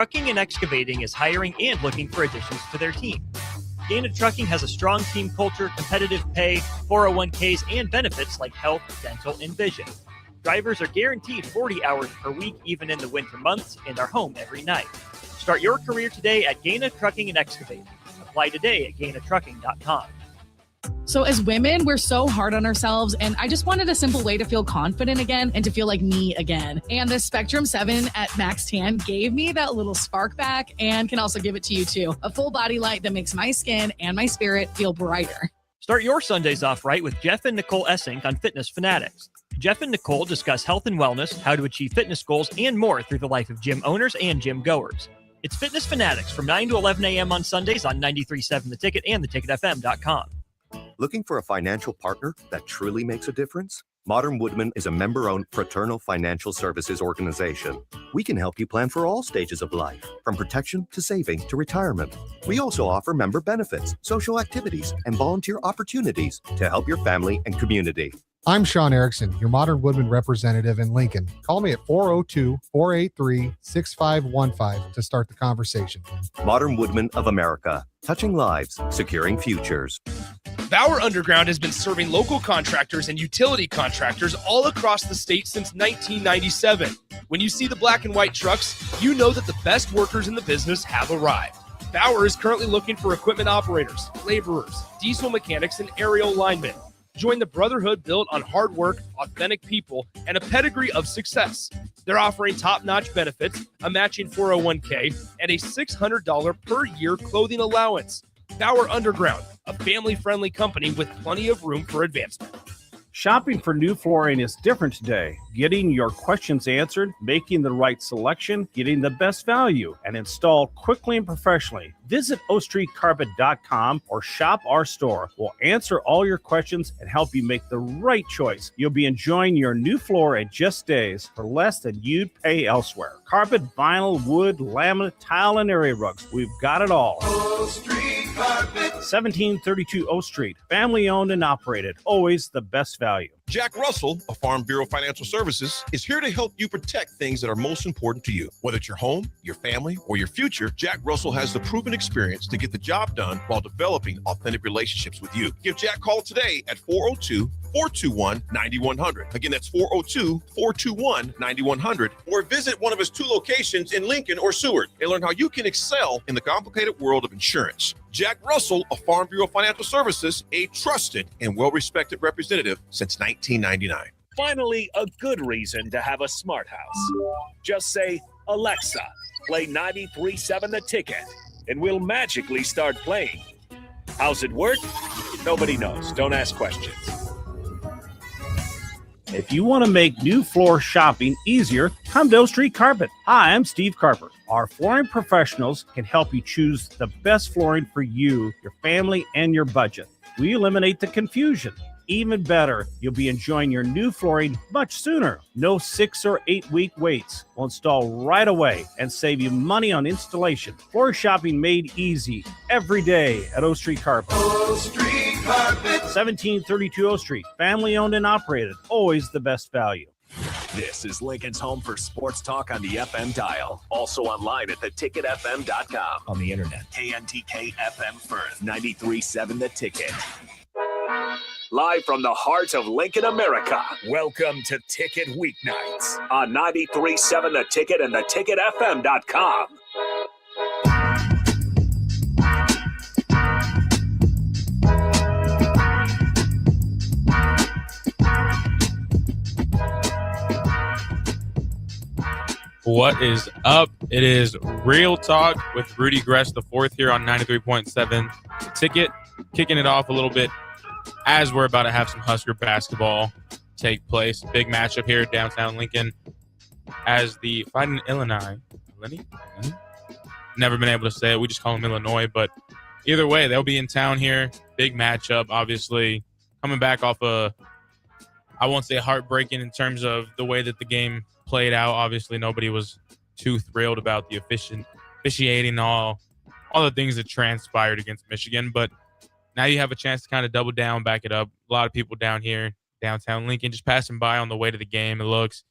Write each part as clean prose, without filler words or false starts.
Trucking and Excavating is hiring and looking for additions to their team. Gaina Trucking has a strong team culture, competitive pay, 401ks, and benefits like health, dental, and vision. Drivers are guaranteed 40 hours per week, even in the winter months, and are home every night. Start your career today at Gaina Trucking and Excavating. Apply today at GainaTrucking.com. So as women, we're so hard on ourselves, and I just wanted a simple way to feel confident again and to feel like me again. And the Spectrum 7 at Max Tan gave me that little spark back and can also give it to you too. A full body light that makes my skin and my spirit feel brighter. Start your Sundays off right with Jeff and Nicole Essink on Fitness Fanatics. Jeff and Nicole discuss health and wellness, how to achieve fitness goals, and more through the life of gym owners and gym goers. It's Fitness Fanatics from 9 to 11 a.m. on Sundays on 93.7 The Ticket and theticketfm.com. Looking for a financial partner that truly makes a difference? Modern Woodman is a member-owned fraternal financial services organization. We can help you plan for all stages of life, from protection to saving to retirement. We also offer member benefits, social activities, and volunteer opportunities to help your family and community. I'm Sean Erickson, your Modern Woodman representative in Lincoln. Call me at 402-483-6515 to start the conversation. Modern Woodman of America, touching lives, securing futures. Bauer Underground has been serving local contractors and utility contractors all across the state since 1997. When you see the black and white trucks, you know that the best workers in the business have arrived. Bauer is currently looking for equipment operators, laborers, diesel mechanics, and aerial linemen. Join the brotherhood built on hard work, authentic people, and a pedigree of success. They're offering top-notch benefits, a matching 401k, and a $600 per year clothing allowance. Bauer Underground, a family-friendly company with plenty of room for advancement. Shopping for new flooring is different today. Getting your questions answered, making the right selection, getting the best value, and installed quickly and professionally. Visit ostreetcarpet.com or shop our store. We'll answer all your questions and help you make the right choice. You'll be enjoying your new floor in just days for less than you'd pay elsewhere. Carpet, vinyl, wood, laminate, tile, and area rugs. We've got it all. O Street Carpet. 1732 O Street. Family owned and operated. Always the best value. Jack Russell of Farm Bureau Financial Services is here to help you protect things that are most important to you. Whether it's your home, your family, or your future, Jack Russell has the proven experience to get the job done while developing authentic relationships with you. Give Jack a call today at 402-421-9100. Again, that's 402-421-9100. Or visit one of his 2 locations in Lincoln or Seward and learn how you can excel in the complicated world of insurance. Jack Russell of Farm Bureau Financial Services, a trusted and well-respected representative since 1999. Finally, a good reason to have a smart house. Just say, Alexa, play 93.7 The Ticket, and we'll magically start playing. How's it work? Nobody knows. Don't ask questions. If you want to make new floor shopping easier, come to O Street Carpet. Hi, I'm Steve Carper. Our flooring professionals can help you choose the best flooring for you, your family, and your budget. We eliminate the confusion. Even better, you'll be enjoying your new flooring much sooner. No 6 or 8 week waits. We'll install right away and save you money on installation. Floor shopping made easy every day at O Street Carpet. O Street Carpet. 1732 O Street. Family owned and operated. Always the best value. This is Lincoln's home for sports talk on the FM dial. Also online at theticketfm.com. On the internet, KNTK FM Firth, 93.7 The Ticket. Live from the heart of Lincoln, America. Welcome to Ticket Weeknights on 93.7 The Ticket and theticketfm.com. What is up? It is Real Talk with Rudy Gres the fourth here on 93.7 The Ticket. Kicking it off a little bit as we're about to have some Husker basketball take place. Big matchup here downtown Lincoln as the Fighting Illini. Never been able to say it. We just call them Illinois. But either way, they'll be in town here. Big matchup, obviously. Coming back off I won't say heartbreaking in terms of the way that the game played out. Obviously, nobody was too thrilled about the officiating, all the things that transpired against Michigan. But now you have a chance to kind of double down, back it up. A lot of people down here, downtown Lincoln, just passing by on the way to the game. It looks,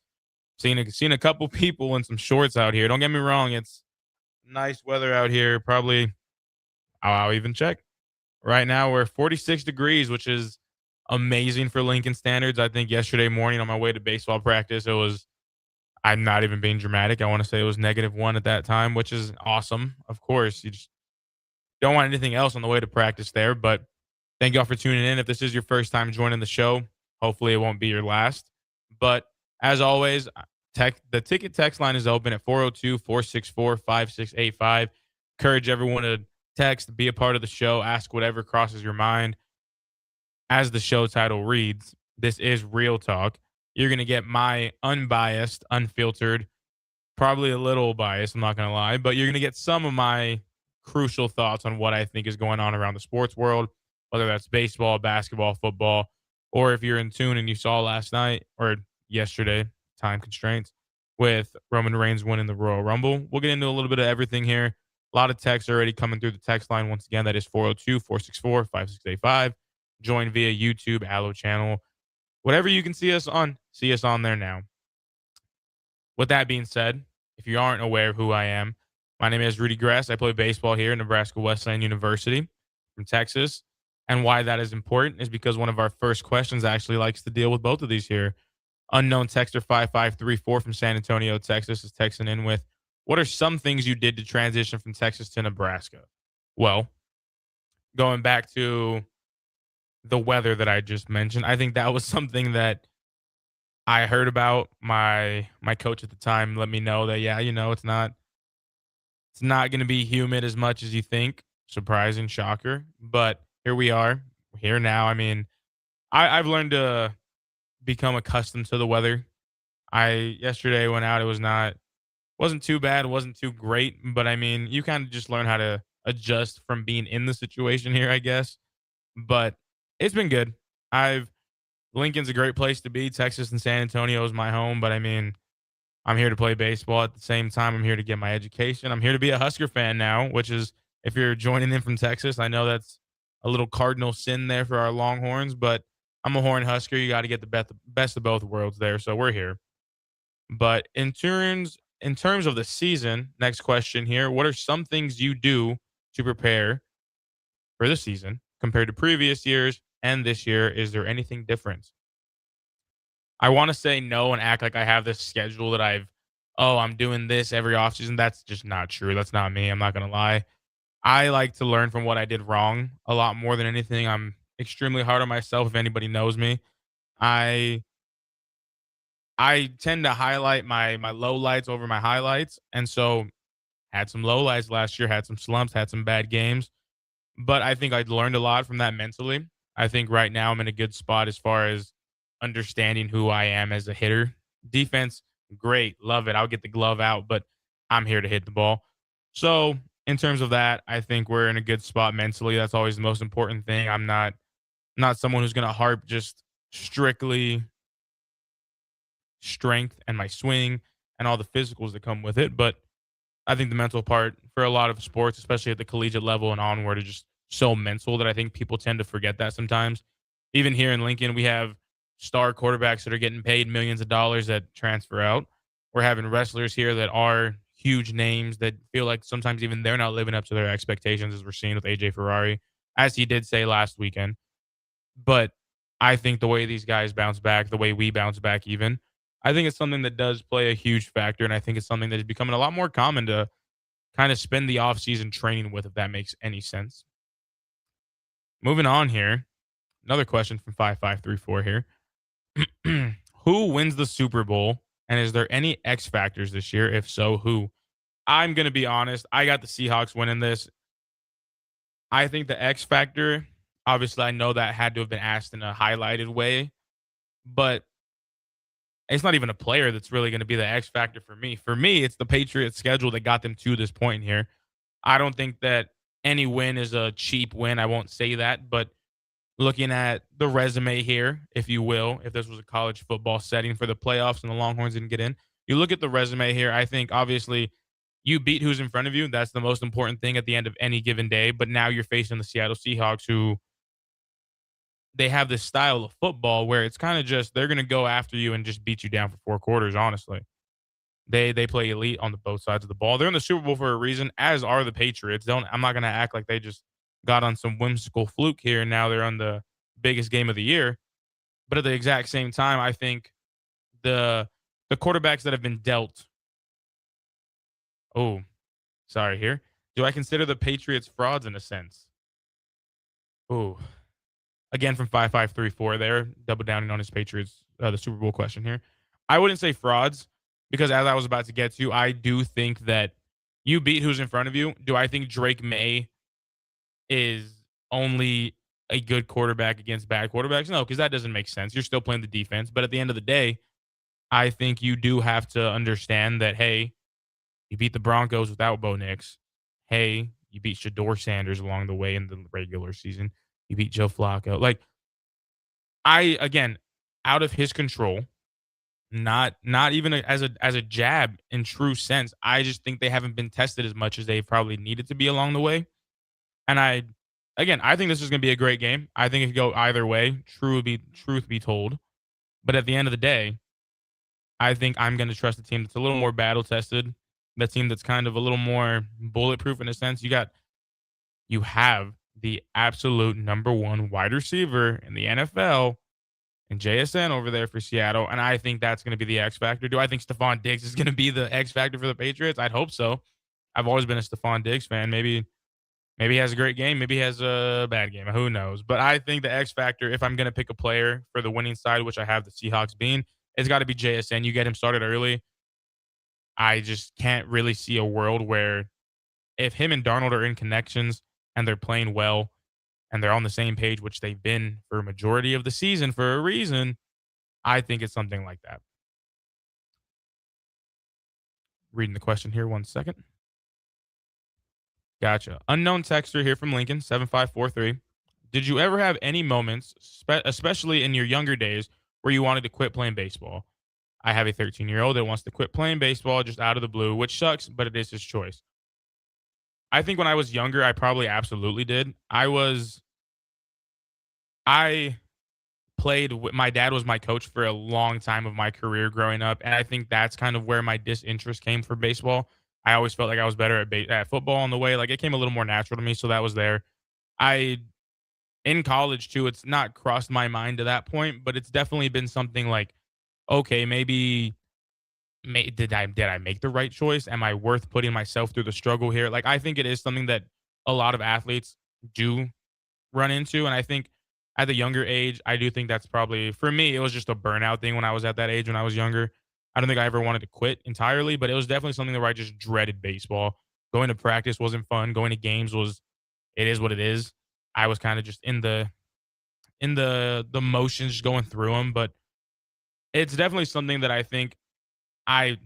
seen a couple people in some shorts out here. Don't get me wrong, it's nice weather out here. Probably, I'll even check. Right now, we're 46 degrees, which is amazing for Lincoln standards. I think yesterday morning on my way to baseball practice, I'm not even being dramatic. I want to say it was -1 at that time, which is awesome. Of course, you just don't want anything else on the way to practice there. But thank y'all for tuning in. If this is your first time joining the show, hopefully it won't be your last. But as always, the ticket text line is open at 402-464-5685. Encourage everyone to text, be a part of the show, ask whatever crosses your mind. As the show title reads, this is Real Talk. You're going to get my unbiased, unfiltered, probably a little biased, I'm not going to lie, but you're going to get some of my crucial thoughts on what I think is going on around the sports world, whether that's baseball, basketball, football, or if you're in tune and you saw last night or yesterday, time constraints, with Roman Reigns winning the Royal Rumble. We'll get into a little bit of everything here. A lot of texts already coming through the text line. Once again, that is 402-464-5685. Join via YouTube, Allo channel. Whatever you can see us on there now. With that being said, if you aren't aware of who I am, my name is Rudy Gres. I play baseball here at Nebraska Wesleyan University from Texas. And why that is important is because one of our first questions actually likes to deal with both of these here. Unknown texter 5534 from San Antonio, Texas is texting in with, what are some things you did to transition from Texas to Nebraska? Well, going back to the weather that I just mentioned, I think that was something that I heard about. My coach at the time let me know that, it's not going to be humid as much as you think. Surprising, shocker. But here we are, here now. I mean, I've learned to become accustomed to the weather. I yesterday went out. It wasn't too bad. It wasn't too great. But I mean, you kind of just learn how to adjust from being in the situation here, I guess. But it's been good. Lincoln's a great place to be. Texas and San Antonio is my home. But I mean, I'm here to play baseball at the same time. I'm here to get my education. I'm here to be a Husker fan now, which is, if you're joining in from Texas, I know that's a little cardinal sin there for our Longhorns, but I'm a Horn Husker. You got to get the best of both worlds there. So we're here. But in terms of the season, next question here, what are some things you do to prepare for the season compared to previous years and this year? Is there anything different? I want to say no and act like I have this schedule that I'm doing this every offseason. That's just not true. That's not me. I'm not going to lie. I like to learn from what I did wrong a lot more than anything. I'm extremely hard on myself. If anybody knows me, I tend to highlight my lowlights over my highlights. And so had some lowlights last year, had some slumps, had some bad games. But I think I learned a lot from that mentally. I think right now I'm in a good spot as far as understanding who I am as a hitter. Defense, great. Love it. I'll get the glove out, but I'm here to hit the ball. So in terms of that, I think we're in a good spot mentally. That's always the most important thing. I'm not someone who's going to harp just strictly strength and my swing and all the physicals that come with it. But I think the mental part for a lot of sports, especially at the collegiate level and onward, is just so mental that I think people tend to forget that sometimes. Even here in Lincoln, we have star quarterbacks that are getting paid millions of dollars that transfer out. We're having wrestlers here that are huge names that feel like sometimes even they're not living up to their expectations, as we're seeing with AJ Ferrari, as he did say last weekend. But I think the way these guys bounce back, the way we bounce back even, I think it's something that does play a huge factor, and I think it's something that is becoming a lot more common to kind of spend the offseason training with, if that makes any sense. Moving on here, another question from 5534 here. Who wins the Super Bowl, and is there any X factors this year? If so, who? I'm going to be honest. I got the Seahawks winning this. I think the X factor, obviously, I know that had to have been asked in a highlighted way, but it's not even a player that's really going to be the X factor for me. For me, it's the Patriots' schedule that got them to this point here. I don't think that any win is a cheap win. I won't say that, but looking at the resume here, if you will, if this was a college football setting for the playoffs and the Longhorns didn't get in, you look at the resume here. I think obviously you beat who's in front of you. That's the most important thing at the end of any given day. But now you're facing the Seattle Seahawks, who they have this style of football where it's kind of just they're going to go after you and just beat you down for 4 quarters, honestly. They play elite on the both sides of the ball. They're in the Super Bowl for a reason, as are the Patriots. I'm not going to act like they just got on some whimsical fluke here and now they're on the biggest game of the year. But at the exact same time, I think the quarterbacks that have been dealt. Oh, sorry here. Do I consider the Patriots frauds in a sense? Oh, again from 5534 there, double downing on his Patriots, the Super Bowl question here. I wouldn't say frauds because as I was about to get to, I do think that you beat who's in front of you. Do I think Drake May is only a good quarterback against bad quarterbacks? No, because that doesn't make sense. You're still playing the defense. But at the end of the day, I think you do have to understand that, hey, you beat the Broncos without Bo Nix. Hey, you beat Shador Sanders along the way in the regular season. You beat Joe Flacco. Like, again, out of his control, not even as a jab in true sense. I just think they haven't been tested as much as they probably needed to be along the way. And I think this is going to be a great game. I think it could go either way. Truth be told, but at the end of the day, I think I'm going to trust a team that's a little more battle tested. That team that's kind of a little more bulletproof in a sense. You have the absolute number one wide receiver in the NFL and JSN over there for Seattle. And I think that's going to be the X factor. Do I think Stephon Diggs is going to be the X factor for the Patriots? I'd hope so. I've always been a Stephon Diggs fan. Maybe he has a great game. Maybe he has a bad game. Who knows? But I think the X factor, if I'm going to pick a player for the winning side, which I have the Seahawks being, it's got to be JSN. You get him started early. I just can't really see a world where if him and Darnold are in connections and they're playing well and they're on the same page, which they've been for a majority of the season for a reason, I think it's something like that. Reading the question here 1 second. Gotcha. Unknown texter here from Lincoln, 7543. Did you ever have any moments, especially in your younger days, where you wanted to quit playing baseball? I have a 13-year-old that wants to quit playing baseball just out of the blue, which sucks, but it is his choice. I think when I was younger, I probably absolutely did. I played, my dad was my coach for a long time of my career growing up, and I think that's kind of where my disinterest came for baseball. I always felt like I was better at football on the way. Like, it came a little more natural to me, so that was there. In college, too, it's not crossed my mind to that point, but it's definitely been something like, okay, maybe did I make the right choice? Am I worth putting myself through the struggle here? Like, I think it is something that a lot of athletes do run into. And I think at the younger age, I do think that's probably, for me, it was just a burnout thing when I was at that age when I was younger. I don't think I ever wanted to quit entirely, but it was definitely something where I just dreaded baseball. Going to practice wasn't fun. Going to games it is what it is. I was kind of just in the motions, just going through them. But it's definitely something that I think, I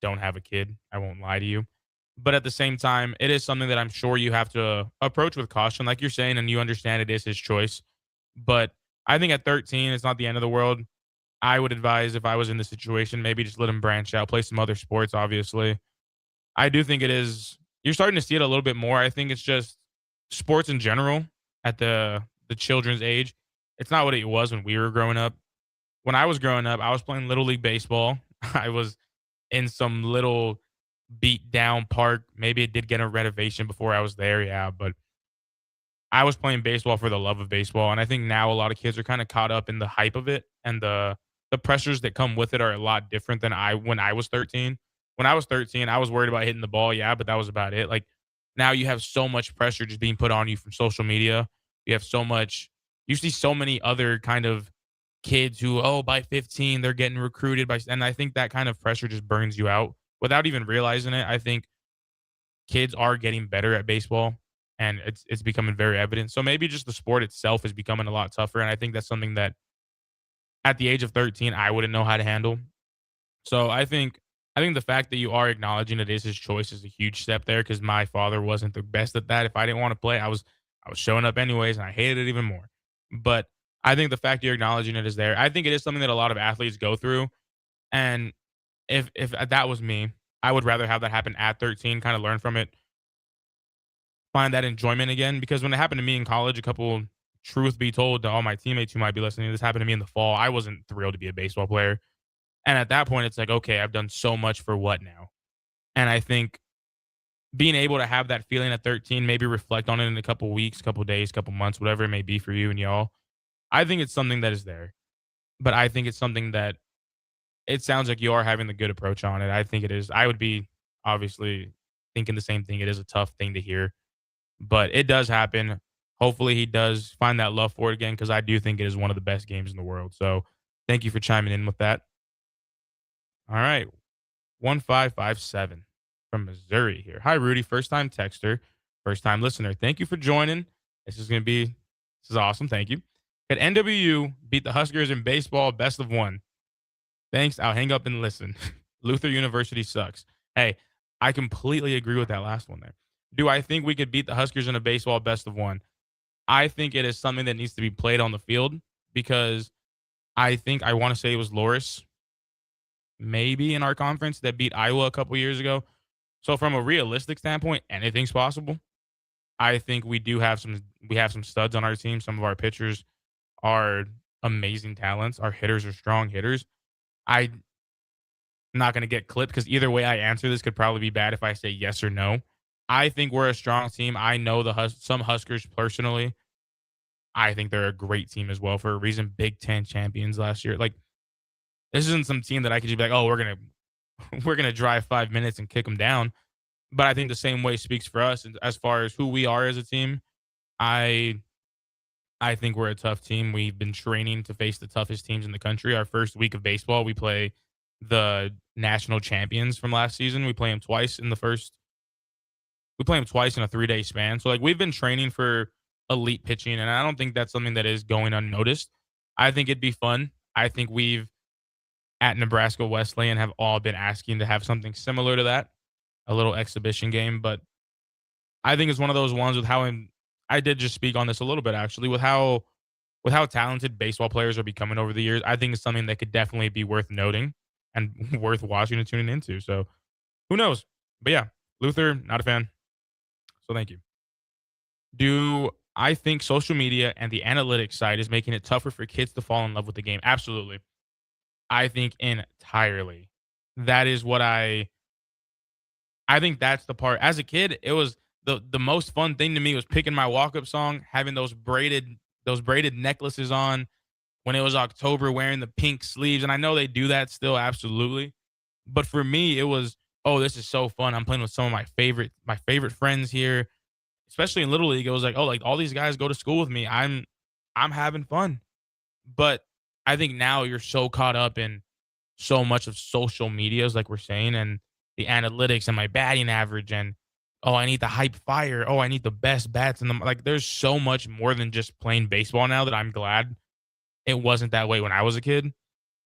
don't have a kid. I won't lie to you. But at the same time, it is something that I'm sure you have to approach with caution, like you're saying, and you understand it is his choice. But I think at 13, it's not the end of the world. I would advise, if I was in the situation, maybe just let him branch out, play some other sports, obviously. I do think it is, you're starting to see it a little bit more. I think it's just sports in general at the children's age. It's not what it was when we were growing up. When I was growing up, I was playing Little League Baseball. I was in some little beat down park. Maybe it did get a renovation before I was there. Yeah. But I was playing baseball for the love of baseball. And I think now a lot of kids are kind of caught up in the hype of it, and the pressures that come with it are a lot different than when I was 13. When I was 13, I was worried about hitting the ball. Yeah. But that was about it. Like, now you have so much pressure just being put on you from social media. You see so many other kind of kids who, by 15, they're getting recruited and I think that kind of pressure just burns you out without even realizing it. I think kids are getting better at baseball, and it's becoming very evident. So maybe just the sport itself is becoming a lot tougher. And I think that's something that at the age of 13, I wouldn't know how to handle. So I think the fact that you are acknowledging it is his choice is a huge step there, because my father wasn't the best at that. If I didn't want to play, I was showing up anyways, and I hated it even more. But I think the fact you're acknowledging it is there. I think it is something that a lot of athletes go through. And if that was me, I would rather have that happen at 13, kind of learn from it, find that enjoyment again. Because when it happened to me in college, truth be told to all my teammates who might be listening, this happened to me in the fall. I wasn't thrilled to be a baseball player. And at that point, it's like, okay, I've done so much for what now? And I think being able to have that feeling at 13, maybe reflect on it in a couple weeks, couple days, couple months, whatever it may be for you and y'all. I think it's something that is there, but I think it's something that it sounds like you are having the good approach on it. I think it is. I would be obviously thinking the same thing. It is a tough thing to hear, but it does happen. Hopefully he does find that love for it again, because I do think it is one of the best games in the world. So thank you for chiming in with that. All right. 1557 from Missouri here. Hi, Rudy. First time texter, first time listener. Thank you for joining. This is awesome. Thank you. Could NWU beat the Huskers in baseball best of one? Thanks. I'll hang up and listen. Luther University sucks. Hey, I completely agree with that last one there. Do I think we could beat the Huskers in a baseball best of one? I think it is something that needs to be played on the field, because I want to say it was Loris, maybe in our conference, that beat Iowa a couple years ago. So from a realistic standpoint, anything's possible. I think we have some studs on our team. Some of our pitchers are amazing talents. Our hitters are strong hitters. I'm not going to get clipped, because either way I answer this could probably be bad if I say yes or no. I think we're a strong team. I know some Huskers personally. I think they're a great team as well, for a reason. Big Ten champions last year. Like, this isn't some team that I could just be like, oh, we're gonna drive 5 minutes and kick them down. But I think the same way speaks for us as far as who we are as a team. I think we're a tough team. We've been training to face the toughest teams in the country. Our first week of baseball, we play the national champions from last season. We play them twice in a 3-day span. So, like, we've been training for elite pitching, and I don't think that's something that is going unnoticed. I think it'd be fun. I think we've, at Nebraska Wesleyan, have all been asking to have something similar to that, a little exhibition game. But I think it's one of those ones with I did just speak on this a little bit, actually, with how talented baseball players are becoming over the years. I think it's something that could definitely be worth noting and worth watching and tuning into. So who knows? But yeah, Luther, not a fan. So thank you. Do I think social media and the analytics side is making it tougher for kids to fall in love with the game? Absolutely. I think entirely. That is what I think that's the part. As a kid, it was the most fun thing to me was picking my walk-up song, having those braided necklaces on when it was October, wearing the pink sleeves. And I know they do that still, absolutely. But for me, it was, oh, this is so fun. I'm playing with some of my favorite friends here. Especially in Little League, it was like, oh, like all these guys go to school with me. I'm having fun. But I think now you're so caught up in so much of social medias, like we're saying, and the analytics and my batting average, and oh, I need the hype fire. Oh, I need the best bats. And like, there's so much more than just playing baseball now that I'm glad it wasn't that way when I was a kid.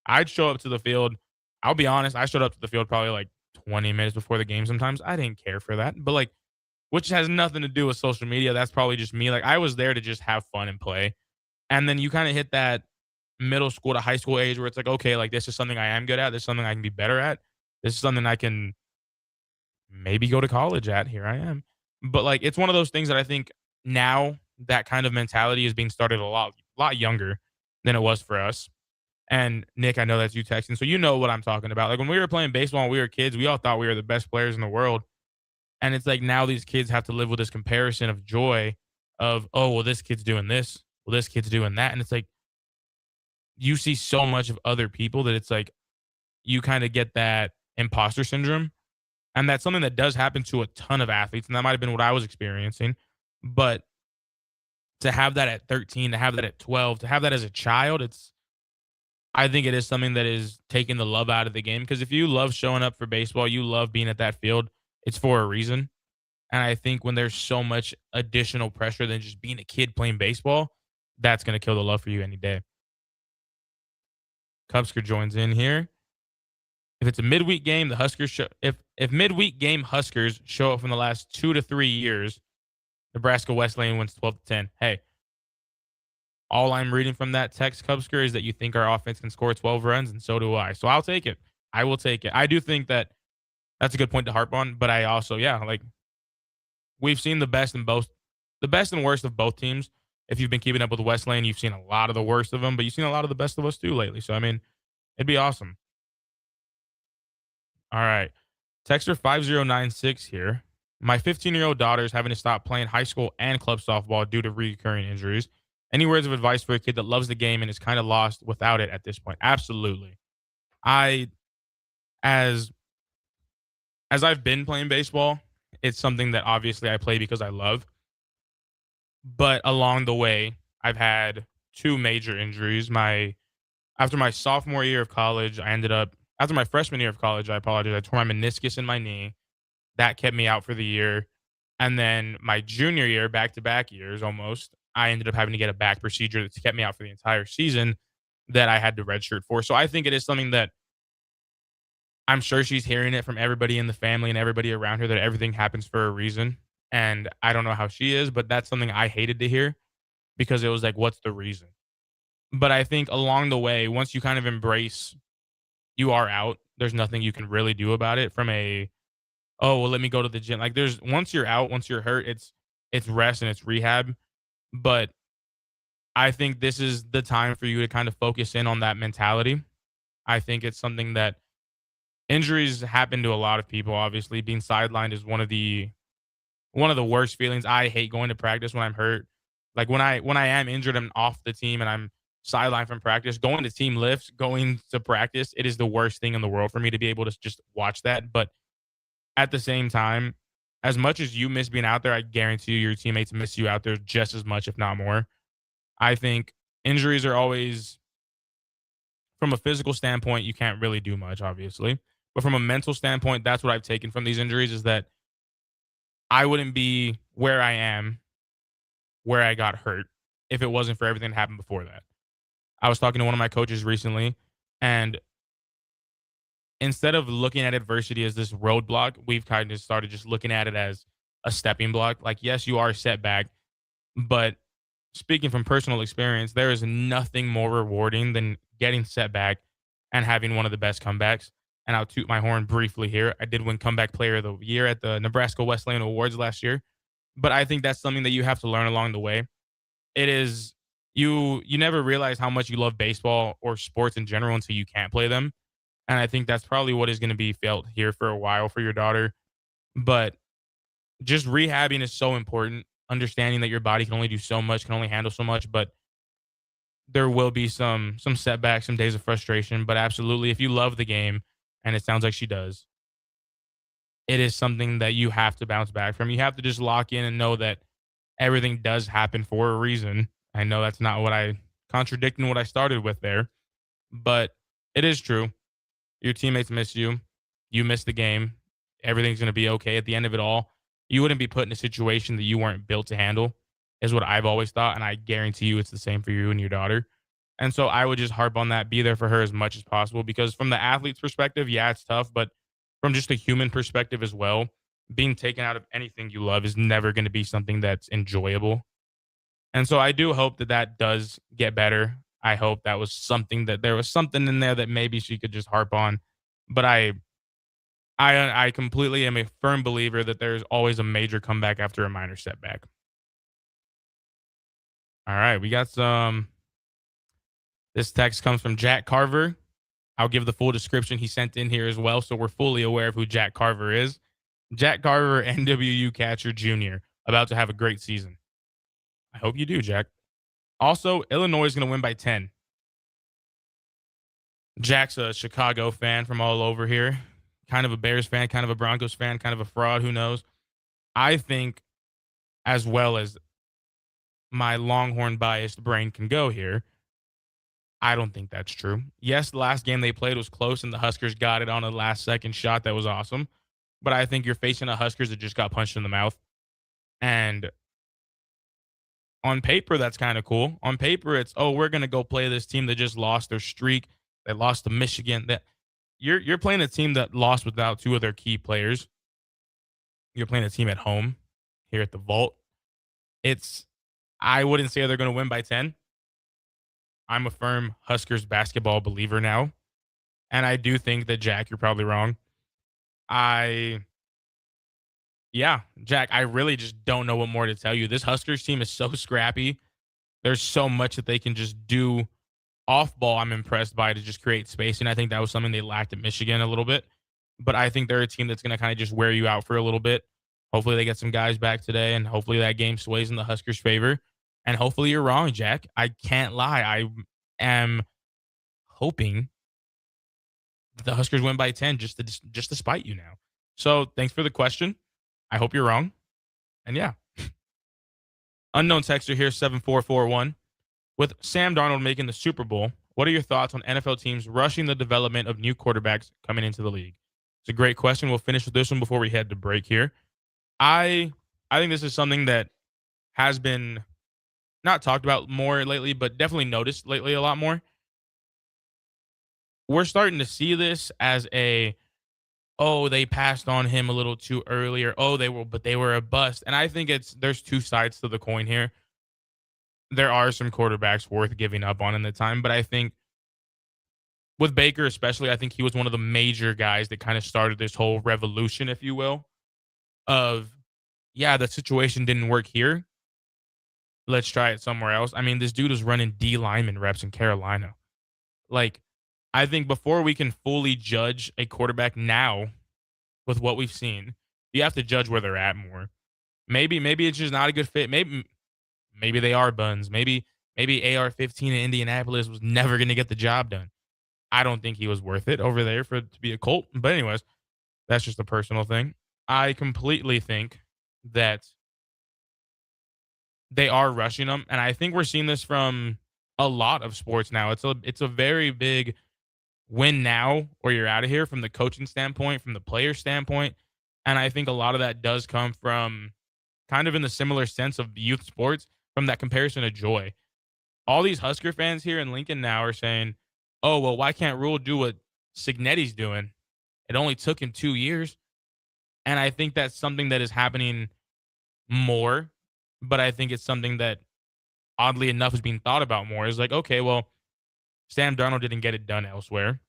I'd show up to the field. I'll be honest, I showed up to the field probably like 20 minutes before the game sometimes. I didn't care for that. But like, which has nothing to do with social media. That's probably just me. Like, I was there to just have fun and play. And then you kind of hit that middle school to high school age where it's like, okay, like, this is something I am good at. This is something I can be better at. This is something I can maybe go to college at. Here I am. But like, it's one of those things that I think now that kind of mentality is being started a lot younger than it was for us. And Nick, I know that's you texting, so you know what I'm talking about. Like, when we were playing baseball when we were kids, we all thought we were the best players in the world. And it's like, now these kids have to live with this comparison of joy of, oh, well, this kid's doing this. Well, this kid's doing that. And it's like, you see so much of other people that it's like, you kind of get that imposter syndrome. And that's something that does happen to a ton of athletes. And that might have been what I was experiencing. But to have that at 13, to have that at 12, to have that as a child, I think it is something that is taking the love out of the game. Because if you love showing up for baseball, you love being at that field, it's for a reason. And I think when there's so much additional pressure than just being a kid playing baseball, that's going to kill the love for you any day. Cubsker joins in here. If it's a midweek game, the Huskers if midweek game Huskers show up from the last 2 to 3 years, Nebraska Wesleyan wins 12-10. Hey, all I'm reading from that text, Cubsker, is that you think our offense can score 12 runs, and so do I. So I'll take it. I will take it. I do think that that's a good point to harp on, but I also, like, we've seen the best and worst of both teams. If you've been keeping up with Wesleyan, you've seen a lot of the worst of them, but you've seen a lot of the best of us too lately. So, I mean, it'd be awesome. All right. Texter 5096 here. My 15-year-old daughter is having to stop playing high school and club softball due to recurring injuries. Any words of advice for a kid that loves the game and is kind of lost without it at this point? Absolutely. I as as I've been playing baseball, it's something that obviously I play because I love. But along the way, I've had two major injuries. My After my sophomore year of college, after my freshman year of college, I apologize, I tore my meniscus in my knee. That kept me out for the year. And then my junior year, back to back years almost, I ended up having to get a back procedure that kept me out for the entire season that I had to redshirt for. So I think it is something that I'm sure she's hearing it from everybody in the family and everybody around her that everything happens for a reason. And I don't know how she is, but that's something I hated to hear because it was like, what's the reason? But I think along the way, once you kind of embrace you are out, there's nothing you can really do about it from a, oh, well, let me go to the gym. Like once you're out, once you're hurt, it's rest and it's rehab. But I think this is the time for you to kind of focus in on that mentality. I think it's something that injuries happen to a lot of people. Obviously, being sidelined is one of the worst feelings. I hate going to practice when I'm hurt. Like when I am injured, I'm off the team and I'm sidelined from practice. Going to team lifts, going to practice, it is the worst thing in the world for me to be able to just watch that. But at the same time, as much as you miss being out there, I guarantee you your teammates miss you out there just as much, if not more. I think injuries are always, from a physical standpoint, you can't really do much, obviously. But from a mental standpoint, that's what I've taken from these injuries is that I wouldn't be where I am, where I got hurt, if it wasn't for everything that happened before that. I was talking to one of my coaches recently, and instead of looking at adversity as this roadblock, we've kind of started just looking at it as a stepping block. Like, yes, you are a setback, but speaking from personal experience, there is nothing more rewarding than getting set back and having one of the best comebacks. And I'll toot my horn briefly here. I did win Comeback Player of the Year at the Nebraska Wesleyan Awards last year. But I think that's something that you have to learn along the way. It is you never realize how much you love baseball or sports in general until you can't play them. And I think that's probably what is going to be felt here for a while for your daughter. But just rehabbing is so important. Understanding that your body can only do so much, can only handle so much, but there will be some setbacks, some days of frustration. But absolutely, if you love the game, and it sounds like she does, it is something that you have to bounce back from. You have to just lock in and know that everything does happen for a reason. I know that's not what I contradicting what I started with there, but it is true. Your teammates miss you. You miss the game. Everything's going to be okay at the end of it all. You wouldn't be put in a situation that you weren't built to handle, is what I've always thought. And I guarantee you it's the same for you and your daughter. And so I would just harp on that, be there for her as much as possible, because from the athlete's perspective, yeah, it's tough, but from just a human perspective as well, being taken out of anything you love is never going to be something that's enjoyable. And so I do hope that that does get better. I hope that was something that there was something in there that maybe she could just harp on. But I completely am a firm believer that there's always a major comeback after a minor setback. All right, we got some. This text comes from Jack Carver. I'll give the full description he sent in here as well, so we're fully aware of who Jack Carver is. Jack Carver, NWU catcher junior, about to have a great season. I hope you do, Jack. Also, Illinois is going to win by 10. Jack's a Chicago fan from all over here. Kind of a Bears fan, kind of a Broncos fan, kind of a fraud, who knows. I think, as well as my Longhorn biased brain can go here, I don't think that's true. Yes, the last game they played was close, and the Huskers got it on a last-second shot that was awesome. But I think you're facing a Huskers that just got punched in the mouth. And on paper, that's kind of cool. On paper, it's, oh, we're going to go play this team that just lost their streak. They lost to Michigan. That you're playing a team that lost without two of their key players. You're playing a team at home here at the Vault. I wouldn't say they're going to win by 10. I'm a firm Huskers basketball believer now. And I do think that, Jack, you're probably wrong. Jack, I really just don't know what more to tell you. This Huskers team is so scrappy. There's so much that they can just do off ball. I'm impressed by to just create space. And I think that was something they lacked at Michigan a little bit. but I think they're a team that's going to kind of just wear you out for a little bit. Hopefully they get some guys back today, and hopefully that game sways in the Huskers' favor. And hopefully you're wrong, Jack. I can't lie. I am hoping the Huskers win by 10 just to spite you now. So thanks for the question. I hope you're wrong. And yeah. Unknown texter here, 7441. With Sam Darnold making the Super Bowl, what are your thoughts on NFL teams rushing the development of new quarterbacks coming into the league? It's a great question. We'll finish with this one before we head to break here. I think this is something that has been not talked about more lately, but definitely noticed lately a lot more. We're starting to see this as they passed on him a little too early, or they were a bust. And I think there's two sides to the coin here. There are some quarterbacks worth giving up on in the time, but I think with Baker especially, I think he was one of the major guys that kind of started this whole revolution, if you will, of, yeah, the situation didn't work here. Let's try it somewhere else. I mean, this dude was running D lineman reps in Carolina. Like, I think before we can fully judge a quarterback now with what we've seen, you have to judge where they're at more. Maybe it's just not a good fit. Maybe they are buns. Maybe AR-15 in Indianapolis was never going to get the job done. I don't think he was worth it over there to be a Colt. But anyways, that's just a personal thing. I completely think that they are rushing them, and I think we're seeing this from a lot of sports now. It's a very big win now or you're out of here from the coaching standpoint, from the player standpoint, and I think a lot of that does come from kind of in the similar sense of youth sports, from that comparison of joy. All these Husker fans here in Lincoln now are saying, oh, well, why can't Rule do what Signetti's doing? It only took him 2 years. And I think that's something that is happening more, but I think it's something that, oddly enough, is being thought about more. It's like, okay, well, Sam Darnold didn't get it done elsewhere.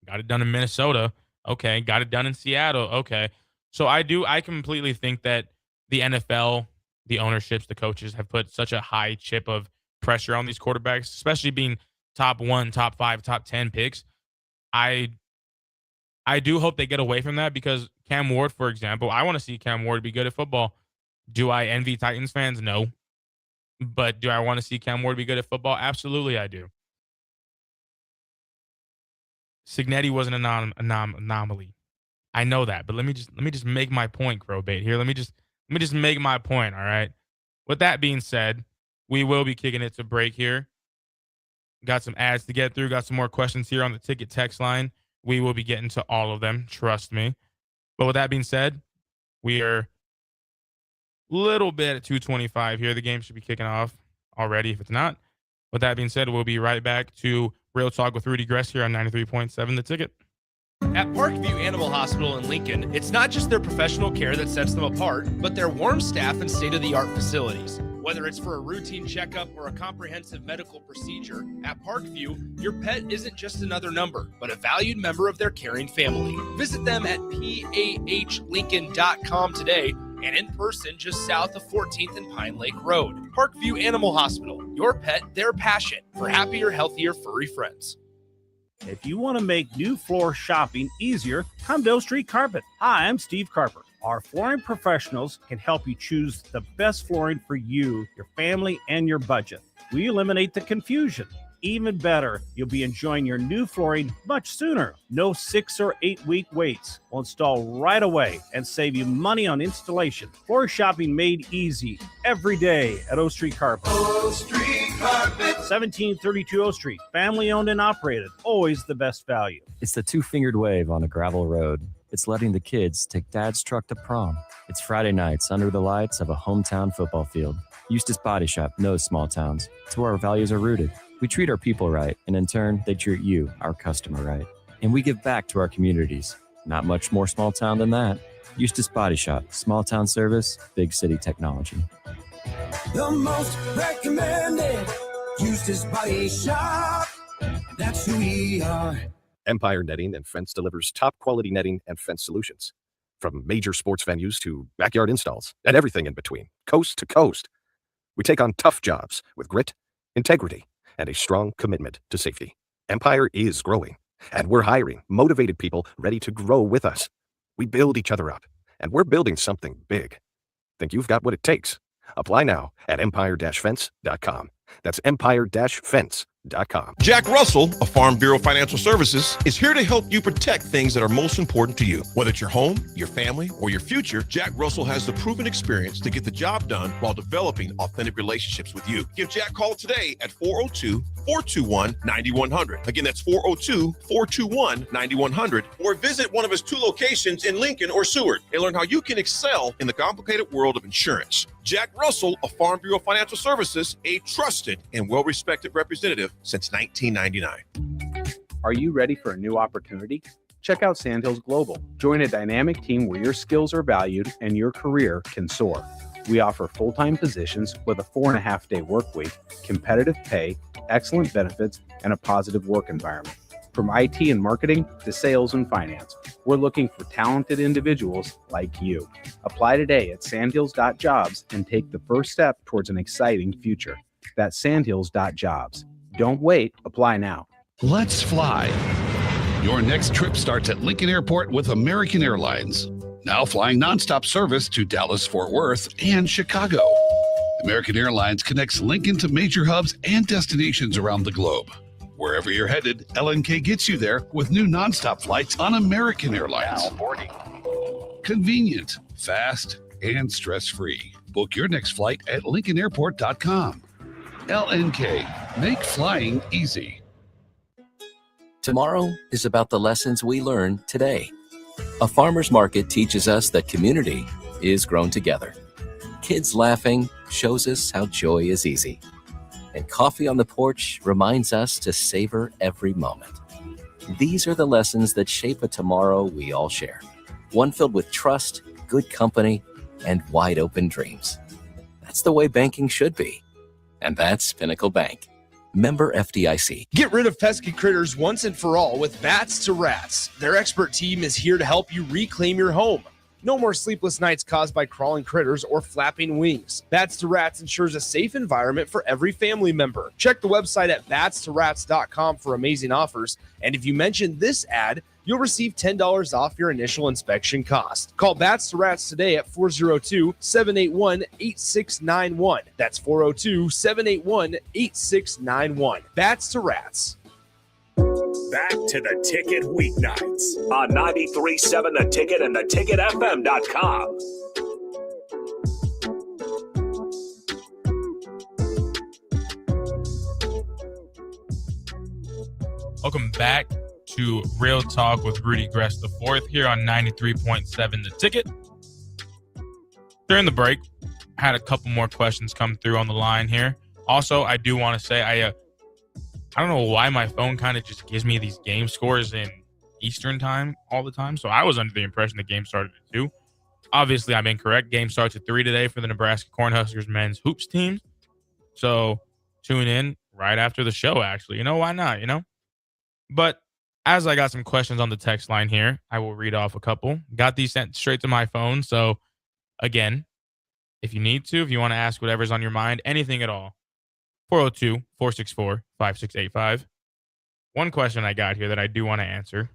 Got it done in Minnesota. Okay. Got it done in Seattle. Okay. So I completely think that the NFL, the ownerships, the coaches have put such a high chip of pressure on these quarterbacks, especially being top 1, top 5, top 10 picks. I do hope they get away from that, because Cam Ward, for example, I want to see Cam Ward be good at football. Do I envy Titans fans? No. But do I want to see Cam Ward be good at football? Absolutely, I do. Signetti wasn't an anomaly. I know that, but let me just make my point, Crowbait here. Let me just make my point, all right? With that being said, we will be kicking it to break here. Got some ads to get through. Got some more questions here on the ticket text line. We will be getting to all of them, trust me. But with that being said, we are a little bit at 2:25 here. The game should be kicking off already if it's not. With that being said, we'll be right back to Real Talk with Rudy Gres here on 93.7 The Ticket. At Parkview Animal Hospital in Lincoln, it's not just their professional care that sets them apart, but their warm staff and state-of-the-art facilities. Whether it's for a routine checkup or a comprehensive medical procedure, at Parkview, your pet isn't just another number, but a valued member of their caring family. Visit them at pahlincoln.com today and in person just south of 14th and Pine Lake Road. Parkview Animal Hospital, your pet, their passion for happier, healthier, furry friends. If you want to make new floor shopping easier, come to O Street Carpet. Hi, I'm Steve Carper. Our flooring professionals can help you choose the best flooring for you, your family, and your budget. We eliminate the confusion. Even better, you'll be enjoying your new flooring much sooner. No 6 or 8 week waits. We'll install right away and save you money on installation. Floor shopping made easy every day at O Street Carpet. O Street Carpet. 1732 O Street. Family owned and operated. Always the best value. It's the two-fingered wave on a gravel road. It's letting the kids take Dad's truck to prom. It's Friday nights under the lights of a hometown football field. Eustace Body Shop knows small towns. It's where our values are rooted. We treat our people right, and in turn, they treat you, our customer, right. And we give back to our communities. Not much more small town than that. Eustace Body Shop, small town service, big city technology. The most recommended Eustace Body Shop. That's who we are. Empire Netting and Fence delivers top-quality netting and fence solutions. From major sports venues to backyard installs and everything in between, coast to coast. We take on tough jobs with grit, integrity, and a strong commitment to safety. Empire is growing, And we're hiring motivated people ready to grow with us. We build each other up, and we're building something big. Think you've got what it takes? Apply now at empire-fence.com. That's empire-fence.com. Jack Russell of Farm Bureau Financial Services is here to help you protect things that are most important to you. Whether it's your home, your family, or your future, Jack Russell has the proven experience to get the job done while developing authentic relationships with you. Give Jack a call today at 402-421-9100. Again, that's 402-421-9100. Or visit one of his 2 locations in Lincoln or Seward and learn how you can excel in the complicated world of insurance. Jack Russell of Farm Bureau Financial Services, a trusted and well-respected representative since 1999. Are you ready for a new opportunity? Check out Sandhills Global. Join a dynamic team where your skills are valued and your career can soar. We offer full-time positions with a 4.5-day work week, competitive pay, excellent benefits, and a positive work environment. From IT and marketing to sales and finance, we're looking for talented individuals like you. Apply today at sandhills.jobs and take the first step towards an exciting future. That's sandhills.jobs. Don't wait. Apply now. Let's fly. Your next trip starts at Lincoln Airport with American Airlines. Now flying nonstop service to Dallas, Fort Worth, and Chicago. American Airlines connects Lincoln to major hubs and destinations around the globe. Wherever you're headed, LNK gets you there with new nonstop flights on American Airlines. Now boarding. Convenient, fast, and stress-free. Book your next flight at LincolnAirport.com. LNK, make flying easy. Tomorrow is about the lessons we learn today. A farmer's market teaches us that community is grown together. Kids laughing shows us how joy is easy. And coffee on the porch reminds us to savor every moment. These are the lessons that shape a tomorrow we all share. One filled with trust, good company, and wide open dreams. That's the way banking should be. And that's Pinnacle Bank. Member FDIC. Get rid of pesky critters once and for all with Bats to Rats. Their expert team is here to help you reclaim your home. No more sleepless nights caused by crawling critters or flapping wings. Bats to Rats ensures a safe environment for every family member. Check the website at batstoRats.com for amazing offers. And if you mention this ad, you'll receive $10 off your initial inspection cost. Call Bats to Rats today at 402-781-8691. That's 402-781-8691. Bats to Rats. Back to the Ticket weeknights on 93.7 The Ticket and theticketfm.com. Welcome back to Real Talk with Rudy Gres the fourth here on 93.7 The Ticket. During the break, I had a couple more questions come through on the line here. Also, I do want to say I don't know why my phone kind of just gives me these game scores in Eastern time all the time. So I was under the impression the game started at 2. Obviously, I'm incorrect. Game starts at 3 today for the Nebraska Cornhuskers men's hoops team. So tune in right after the show, actually. Why not, But as I got some questions on the text line here, I will read off a couple. Got these sent straight to my phone. So, again, if you need to, if you want to ask whatever's on your mind, anything at all, 402-464-5685. One question I got here that I do want to answer.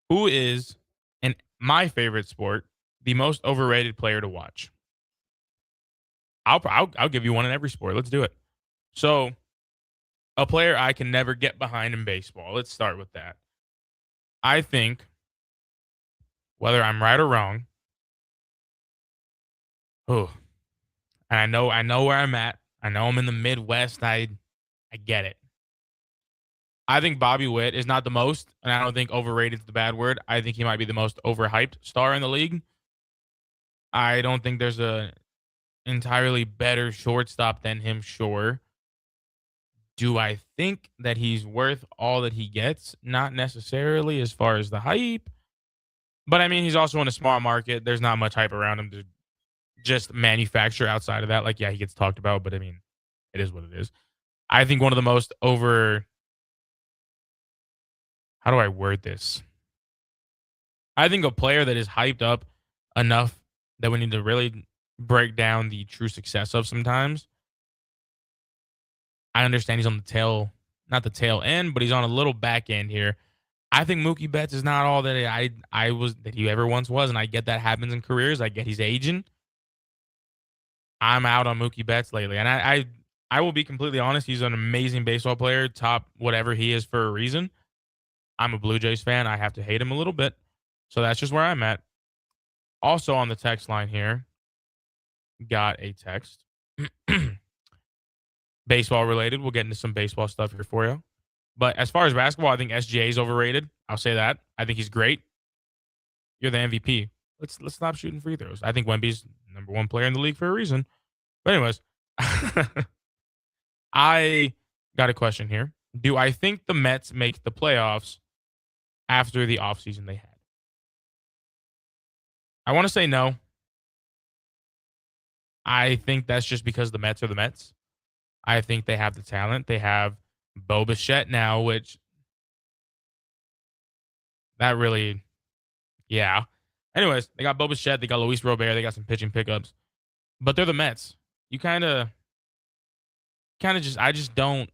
Who is, in my favorite sport, the most overrated player to watch? I'll give you one in every sport. Let's do it. So, a player I can never get behind in baseball. Let's start with that. I think, whether I'm right or wrong, and I know where I'm at. I know I'm in the Midwest. I get it. I think Bobby Witt is not the most, and I don't think overrated is the bad word. I think he might be the most overhyped star in the league. I don't think there's a entirely better shortstop than him, sure. Do I think that he's worth all that he gets? Not necessarily as far as the hype. But, I mean, he's also in a small market. There's not much hype around him to just manufacture outside of that. Like, yeah, he gets talked about, but, I mean, it is what it is. I think one of the most over... How do I word this? I think a player that is hyped up enough that we need to really break down the true success of sometimes. I understand he's on the tail not the tail end, but he's on a little back end here. I think Mookie Betts is not all that he ever once was, and I get that happens in careers. I get he's aging. I'm out on Mookie Betts lately, and I will be completely honest. He's an amazing baseball player, top whatever he is for a reason. I'm a Blue Jays fan. I have to hate him a little bit, so that's just where I'm at. Also on the text line here, got a text. Baseball related. We'll get into some baseball stuff here for you. But as far as basketball, I think SGA is overrated. I'll say that. I think he's great. You're the MVP. Let's stop shooting free throws. I think Wemby's number one player in the league for a reason. But anyways, I got a question here. Do I think the Mets make the playoffs after the offseason they had? I want to say no. I think that's just because the Mets are the Mets. I think they have the talent. They have Bo Bichette now, which that really, yeah. Anyways, they got Bo Bichette. They got Luis Robert. They got some pitching pickups. But they're the Mets. You kind of just, I just don't,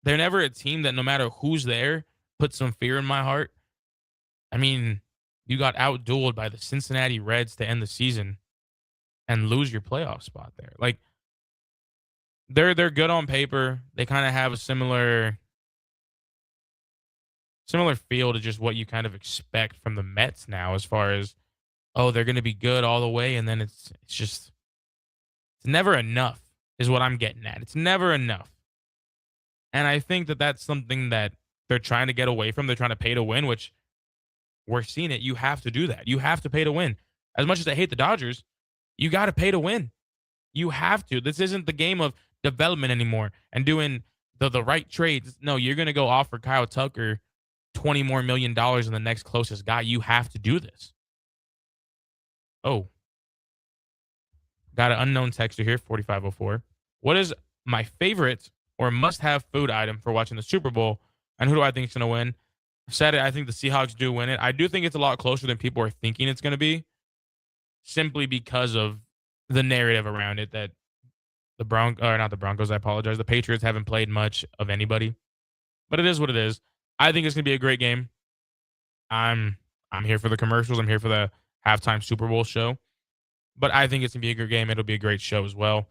they're never a team that no matter who's there, puts some fear in my heart. I mean, you got outdueled by the Cincinnati Reds to end the season and lose your playoff spot there. Like, they're good on paper. They kind of have a similar feel to just what you kind of expect from the Mets now, as far as, oh, they're going to be good all the way, and then it's never enough is what I'm getting at. It's never enough. And I think that that's something that they're trying to get away from. They're trying to pay to win, which we're seeing it. You have to do that. You have to pay to win. As much as I hate the Dodgers, you got to pay to win. You have to. This isn't the game of development anymore and doing the right trades. No, you're going to go offer Kyle Tucker $20 more million than the next closest guy. You have to do this. Oh. Got an unknown texter here, 4504. What is my favorite or must-have food item for watching the Super Bowl, and who do I think is going to win? I've said it. I think the Seahawks do win it. I do think it's a lot closer than people are thinking it's going to be, simply because of the narrative around it that the the Patriots haven't played much of anybody. But it is what it is. I think it's going to be a great game. I'm here for the commercials. I'm here for the halftime Super Bowl show. But I think it's going to be a good game. It'll be a great show as well.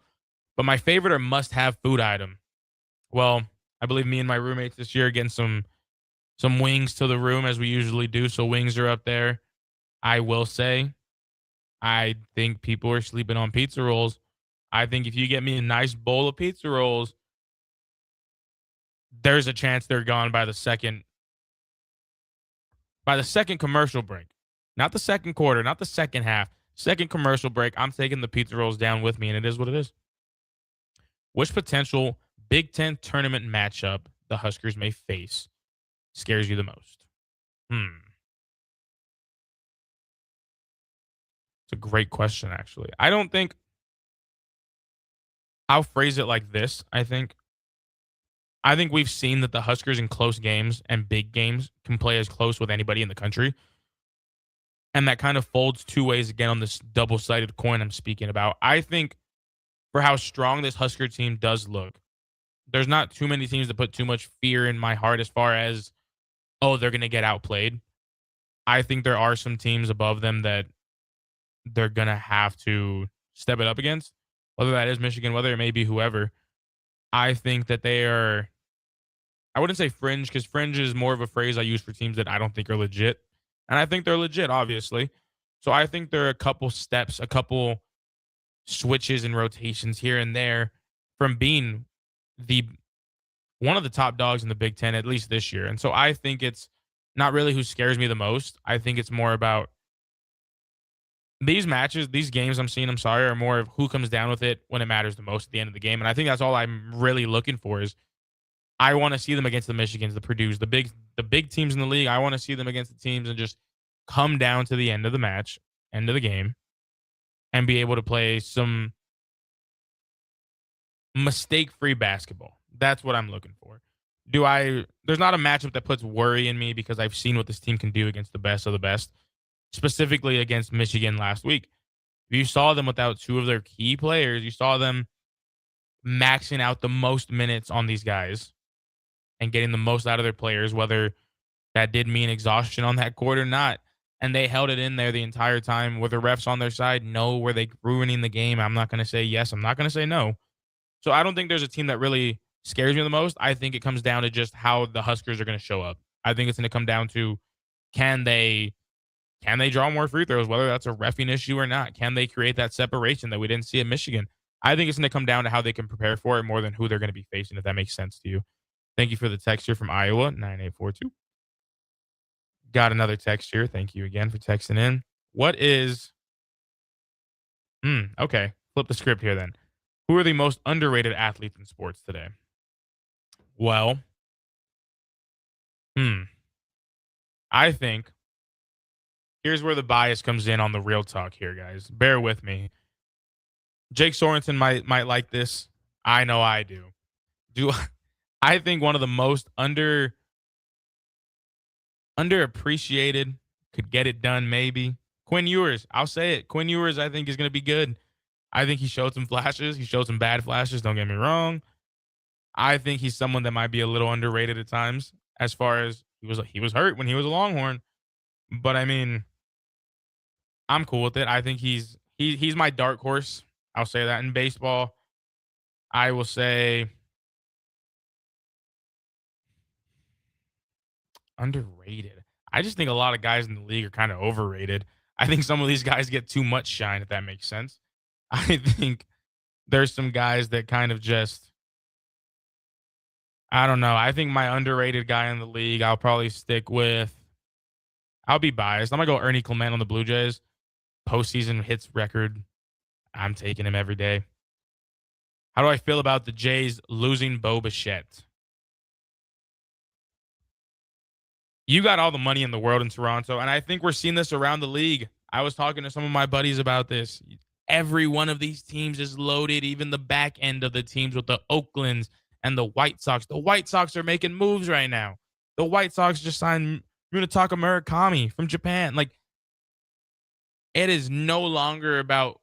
But my favorite or must-have food item, well, I believe me and my roommates this year are getting some wings to the room, as we usually do. So wings are up there. I will say, I think people are sleeping on pizza rolls. I think if you get me a nice bowl of pizza rolls, there's a chance they're gone by the second commercial break. Not the second quarter, not the second half. Second commercial break, I'm taking the pizza rolls down with me, and it is what it is. Which potential Big Ten tournament matchup the Huskers may face scares you the most? It's a great question, actually. I'll phrase it like this, I think we've seen that the Huskers in close games and big games can play as close with anybody in the country. And that kind of folds two ways again on this double-sided coin I'm speaking about. I think for how strong this Husker team does look, there's not too many teams that put too much fear in my heart as far as, oh, they're going to get outplayed. I think there are some teams above them that they're going to have to step it up against, whether that is Michigan, whether it may be whoever. I think that they are, I wouldn't say fringe, because fringe is more of a phrase I use for teams that I don't think are legit. And I think they're legit, obviously. So I think there are a couple steps, a couple switches and rotations here and there from being one of the top dogs in the Big Ten, at least this year. And so I think it's not really who scares me the most. I think it's more about these matches, these games are more of who comes down with it when it matters the most at the end of the game. And I think that's all I'm really looking for is I want to see them against the Michigans, the Purdues, the big teams in the league. I want to see them against the teams and just come down to the end of the match, end of the game, and be able to play some mistake-free basketball. That's what I'm looking for. There's not a matchup that puts worry in me because I've seen what this team can do against the best of the best, specifically against Michigan last week. You saw them without two of their key players. You saw them maxing out the most minutes on these guys. and getting the most out of their players, whether that did mean exhaustion on that court or not. And they held it in there the entire time. Were the refs on their side? No. Were they ruining the game? I'm not going to say yes. I'm not going to say no. So I don't think there's a team that really scares me the most. I think it comes down to just how the Huskers are going to show up. I think it's going to come down to can they draw more free throws, whether that's a reffing issue or not? Can they create that separation that we didn't see at Michigan? I think it's going to come down to how they can prepare for it more than who they're going to be facing, if that makes sense to you. Thank you for the text here from Iowa, 9842. Got another text here. Thank you again for texting in. What is... okay. Flip the script here then. Who are the most underrated athletes in sports today? Well, I think here's where the bias comes in on the real talk here, guys. Bear with me. Jake Sorensen might like this. I know I do. I think one of the most underappreciated, could get it done maybe, Quinn Ewers. I'll say it. Quinn Ewers, I think, is going to be good. I think he showed some flashes. He showed some bad flashes. Don't get me wrong. I think he's someone that might be a little underrated at times, as far as he was hurt when he was a Longhorn. But I mean, I'm cool with it. I think he's my dark horse. I'll say that. In baseball, I will say underrated. I just think a lot of guys in the league are kind of overrated. I think some of these guys get too much shine, if that makes sense. I think there's some guys that kind of just, I don't know. I think my underrated guy in the league, I'll probably stick with, I'll be biased. I'm going to go Ernie Clement on the Blue Jays. Postseason hits record. I'm taking him every day. How do I feel about the Jays losing Bo Bichette? You got all the money in the world in Toronto, and I think we're seeing this around the league. I was talking to some of my buddies about this. Every one of these teams is loaded, even the back end of the teams with the Oaklands and the White Sox. The White Sox are making moves right now. The White Sox just signed Munetaka Murakami from Japan. Like, it is no longer about,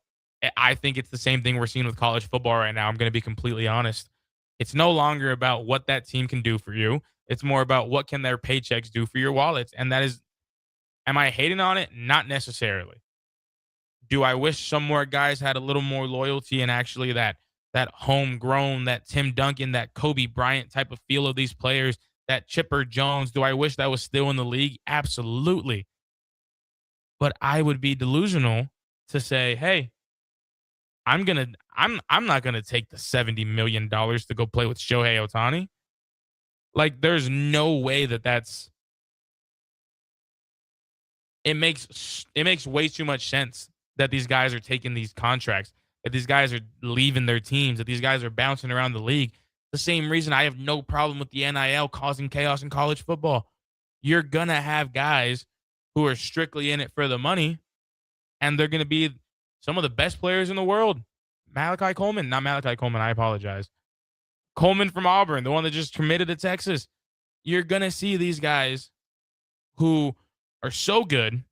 I think it's the same thing we're seeing with college football right now. I'm going to be completely honest. It's no longer about what that team can do for you. It's more about what can their paychecks do for your wallets. And that is, am I hating on it? Not necessarily. Do I wish some more guys had a little more loyalty and actually that homegrown, that Tim Duncan, that Kobe Bryant type of feel of these players, that Chipper Jones? Do I wish that was still in the league? Absolutely. But I would be delusional to say, hey, I'm not gonna take the $70 million to go play with Shohei Ohtani. Like, there's no way that's. It makes way too much sense that these guys are taking these contracts, that these guys are leaving their teams, that these guys are bouncing around the league. The same reason I have no problem with the NIL causing chaos in college football. You're gonna have guys who are strictly in it for the money, and they're gonna be some of the best players in the world. Not Malachi Coleman, I apologize. Coleman from Auburn, the one that just committed to Texas. You're going to see these guys who are so good,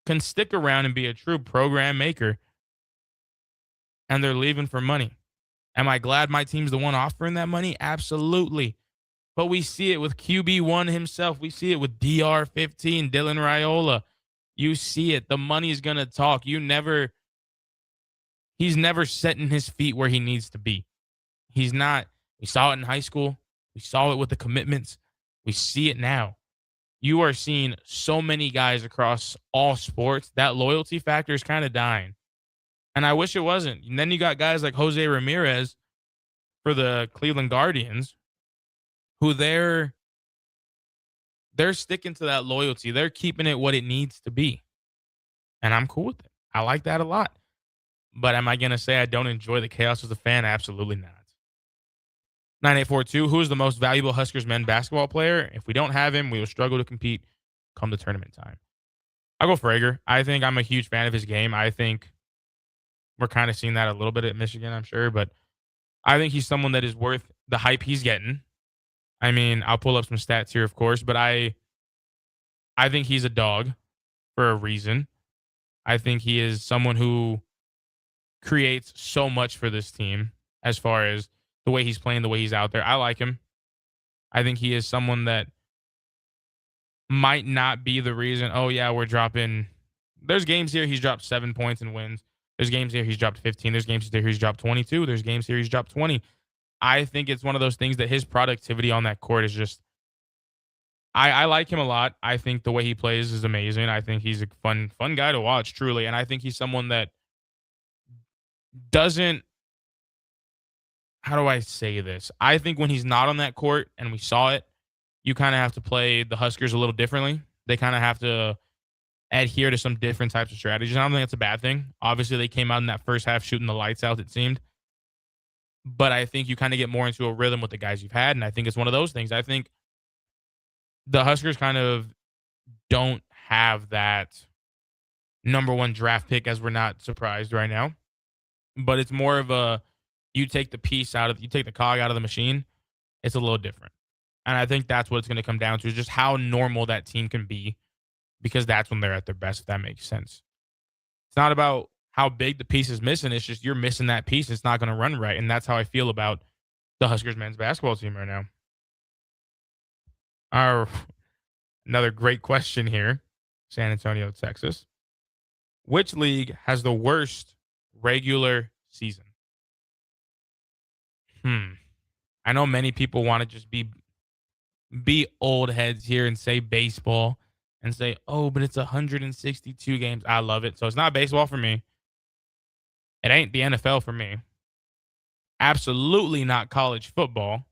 can stick around and be a true program maker, and they're leaving for money. Am I glad my team's the one offering that money? Absolutely. But we see it with QB1 himself. We see it with DR15, Dylan Raiola. You see it. The money's going to talk. He's never setting his feet where he needs to be. He's not. We saw it in high school. We saw it with the commitments. We see it now. You are seeing so many guys across all sports. That loyalty factor is kind of dying. And I wish it wasn't. And then you got guys like Jose Ramirez for the Cleveland Guardians, who they're sticking to that loyalty. They're keeping it what it needs to be. And I'm cool with it. I like that a lot. But am I going to say I don't enjoy the chaos as a fan? Absolutely not. 9842, who is the most valuable Huskers men basketball player? If we don't have him, we will struggle to compete come the tournament time. I'll go Frager. I think I'm a huge fan of his game. I think we're kind of seeing that a little bit at Michigan, I'm sure. But I think he's someone that is worth the hype he's getting. I mean, I'll pull up some stats here, of course. But I think he's a dog for a reason. I think he is someone who creates so much for this team as far as the way he's playing, the way he's out there. I like him. I think he is someone that might not be the reason, oh, yeah, we're dropping. There's games here he's dropped 7 points and wins. There's games here he's dropped 15. There's games here he's dropped 22. There's games here he's dropped 20. I think it's one of those things that his productivity on that court is just, I like him a lot. I think the way he plays is amazing. I think he's a fun guy to watch, truly. And I think he's someone that doesn't, how do I say this? I think when he's not on that court, and we saw it, you kind of have to play the Huskers a little differently. They kind of have to adhere to some different types of strategies. I don't think that's a bad thing. Obviously, they came out in that first half shooting the lights out, it seemed. But I think you kind of get more into a rhythm with the guys you've had, and I think it's one of those things. I think the Huskers kind of don't have that number one draft pick, as we're not surprised right now. But it's more of a, you take the cog out of the machine, it's a little different. And I think that's what it's going to come down to, is just how normal that team can be, because that's when they're at their best, if that makes sense. It's not about how big the piece is missing. It's just you're missing that piece. It's not going to run right. And that's how I feel about the Huskers men's basketball team right now. Another great question here. San Antonio, Texas. Which league has the worst regular season? I know many people want to just be old heads here and say baseball and say, oh, but it's 162 games. I love it. So it's not baseball for me. It ain't the NFL for me. Absolutely not college football.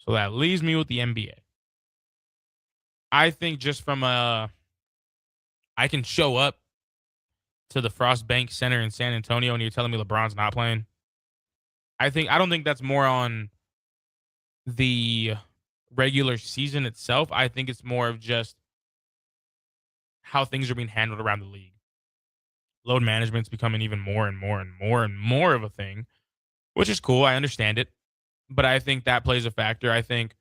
So that leaves me with the NBA. I think just from I can show up to the Frost Bank Center in San Antonio and you're telling me LeBron's not playing. I don't think that's more on the regular season itself. I think it's more of just how things are being handled around the league. Load management's becoming even more and more and more and more of a thing, which is cool. I understand it. But I think that plays a factor. I think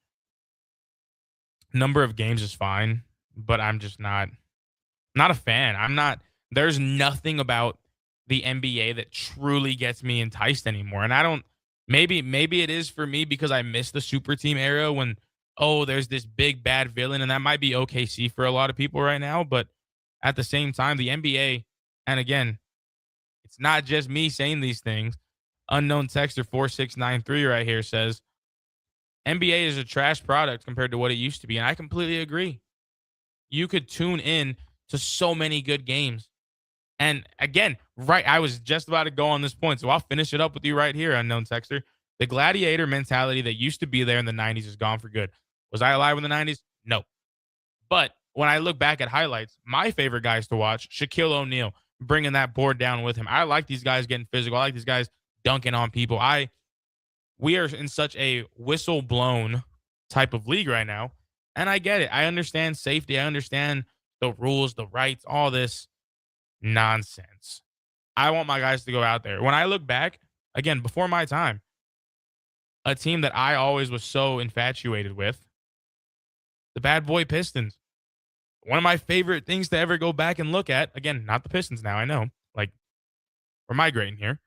number of games is fine, but I'm just not a fan. There's nothing about the NBA that truly gets me enticed anymore. And maybe it is for me because I miss the super team era when, there's this big bad villain, and that might be OKC for a lot of people right now. But at the same time, the NBA, and again, it's not just me saying these things. Unknown texter 4693 right here says, NBA is a trash product compared to what it used to be. And I completely agree. You could tune in to so many good games. And again, I was just about to go on this point, so I'll finish it up with you right here, unknown texter. The gladiator mentality that used to be there in the 90s is gone for good. Was I alive in the 90s? No. But when I look back at highlights, my favorite guys to watch, Shaquille O'Neal, bringing that board down with him. I like these guys getting physical. I like these guys dunking on people. We are in such a whistle-blown type of league right now, and I get it. I understand safety. I understand the rules, the rights, all this nonsense. I want my guys to go out there. When I look back, again, before my time, a team that I always was so infatuated with, the bad boy Pistons. One of my favorite things to ever go back and look at, again, not the Pistons now, I know. Like, we're migrating here.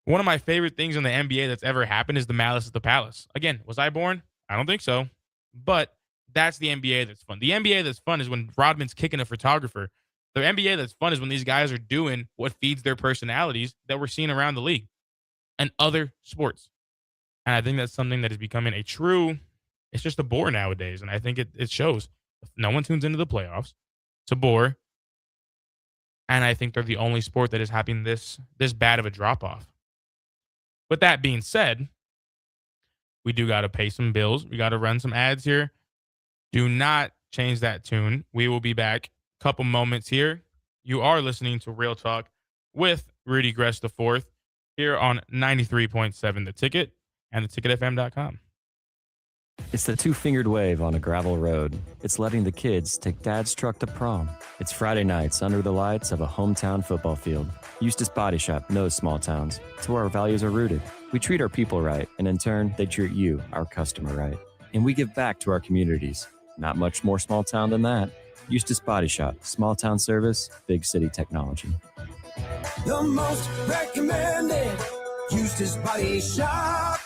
One of my favorite things in the NBA that's ever happened is the Malice at the Palace. Again, was I born? I don't think so. But that's the NBA that's fun. The NBA that's fun is when Rodman's kicking a photographer. The NBA that's fun is when these guys are doing what feeds their personalities that we're seeing around the league and other sports. And I think that's something that is becoming it's just a bore nowadays. And I think it shows. No one tunes into the playoffs. It's a bore. And I think they're the only sport that is having this bad of a drop-off. With that being said, we do got to pay some bills. We got to run some ads here. Do not change that tune. We will be back. Couple moments here. You are listening to Real Talk with Rudy Gres IV here on 93.7 The Ticket and theticketfm.com. It's the two-fingered wave on a gravel road. It's letting the kids take dad's truck to prom. It's Friday nights under the lights of a hometown football field. Eustace Body Shop knows small towns. It's where our values are rooted. We treat our people right, and in turn, they treat you, our customer, right. And we give back to our communities. Not much more small town than that. Eustace Body Shop, small town service, big city technology. The most recommended Eustace Body Shop.